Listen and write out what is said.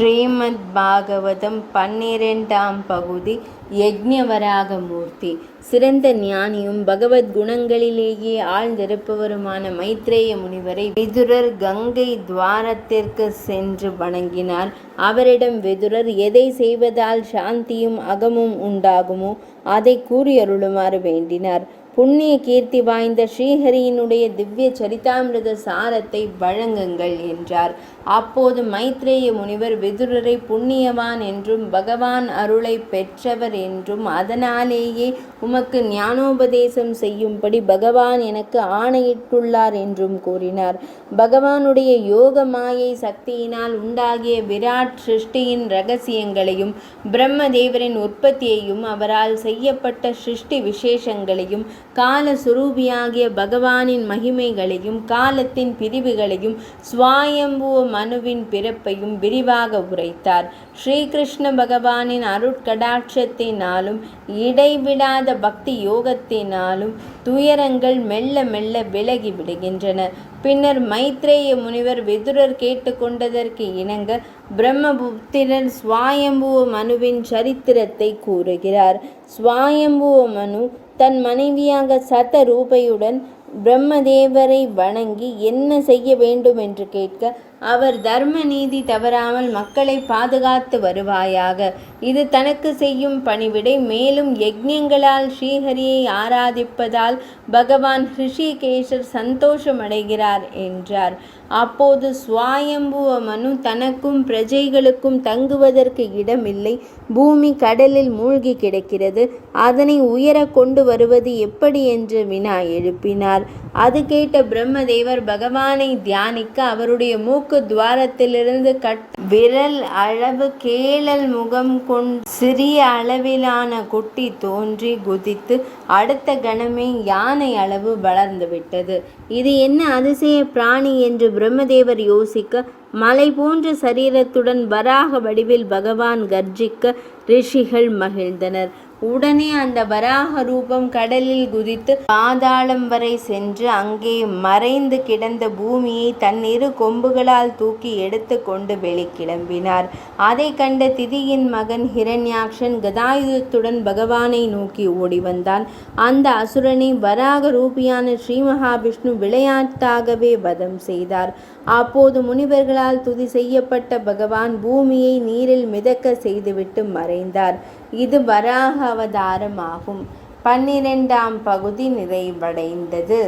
ஸ்ரீமத் பாகவதம் 12ஆம் பகுதி யக்ஞவராகமூர்த்தி. சிறந்த ஞானியும் பகவத் குணங்களிலேயே ஆழ்ந்திருப்பவருமான மைத்ரேய முனிவரை விதுரர் கங்கை துவாரத்திற்கு சென்று வணங்கினார். அவரிடம் விதுரர் எதை செய்வதால் சாந்தியும் அகமும் உண்டாகுமோ அதை கூறியருளுமாறு வேண்டினார். புண்ணிய கீர்த்தி வாய்ந்த ஸ்ரீஹரியினுடைய திவ்ய சரிதாமிரத சாரத்தை வழங்குங்கள் என்றார். அப்போது மைத்ரேய முனிவர் விதுரரை புண்ணியவான் என்றும் பகவான் அருளை பெற்றவர் என்றும் அதனாலேயே உமக்கு ஞானோபதேசம் செய்யும்படி பகவான் எனக்கு ஆணையிட்டுள்ளார் என்றும் கூறினார். பகவானுடைய யோக மாயை சக்தியினால் உண்டாகிய விராட் சிருஷ்டியின் இரகசியங்களையும் பிரம்மதேவரின் உற்பத்தியையும் அவரால் செய்யப்பட்ட சிருஷ்டி விசேஷங்களையும் காலசுரூபியாகிய பகவானின் மகிமைகளையும் காலத்தின் பிரிவுகளையும் ஸ்வாயம்புவ மனுவின் பிறப்பையும் விரிவாக உரைத்தார். ஸ்ரீகிருஷ்ண பகவானின் அருட்கடாட்சத்தினாலும் இடைவிடாத பக்தி யோகத்தினாலும் துயரங்கள் மெல்ல மெல்ல விலகி விடுகின்றன. பின்னர் மைத்ரேய முனிவர் விதுரர் கேட்டுக்கொண்டதற்கு இணங்க பிரம்மபுத்திரர் ஸ்வாயம்புவ மனுவின் சரித்திரத்தை கூறுகிறார். ஸ்வாயம்புவ மனு தன் மனைவியாக சத ரூபையுடன் பிரம்மதேவரை வணங்கி என்ன செய்ய வேண்டும் என்று கேட்க, அவர் தர்ம நீதி தவறாமல் மக்களை பாதுகாத்து வருவாயாக, இது தனக்கு செய்யும் பணிவிடை. மேலும் யஜ்ஞங்களால் ஸ்ரீஹரியை ஆராதிப்பதால் பகவான் ஹிருஷிகேசர் சந்தோஷமடைகிறார் என்றார். அப்போது ஸ்வாயம்புவ மனு தனக்கும் பிரஜைகளுக்கும் தங்குவதற்கு இடமில்லை, பூமி கடலில் மூழ்கி கிடக்கிறது, அதனை உயர கொண்டு வருவது எப்படி என்று வினா எழுப்பினார். அது கேட்ட பிரம்மதேவர் பகவானை தியானிக்க அவருடைய மூக்கு துவாரத்திலிருந்து விரல் அளவு கேளல் முகம் கொண்டு சிறிய அளவிலான குட்டி தோன்றி குதித்து அடுத்த கணமே யானை அளவு வளர்ந்துவிட்டது. இது என்ன அதிசய பிராணி என்று பிரம்மதேவர் யோசிக்க, மலை போன்ற சரீரத்துடன் வராக வடிவில் பகவான் கர்ஜிக்க ரிஷிகள் மகிழ்ந்தனர். உடனே அந்த வராக ரூபம் கடலில் குதித்து பாதாளம் வரை சென்று அங்கே மறைந்து கிடந்த பூமியை தன் இரு கொம்புகளால் தூக்கி எடுத்து கொண்டு வெளிக்கிளம்பினார். அதை கண்ட திதியின் மகன் ஹிரண்யாக்ஷன் கதாயுதத்துடன் பகவானை நோக்கி ஓடி வந்தான். அந்த அசுரனை வராக ரூபியான ஸ்ரீ மகாவிஷ்ணு விளையாட்டாகவே வதம் செய்தார். அப்போது முனிவர்களால் துதி செய்யப்பட்ட பகவான் பூமியை நீரில் மிதக்க செய்துவிட்டு மறைந்தார். இது வராக அவதாரமாகும். 12ஆம் பகுதி நிறைவடைந்தது.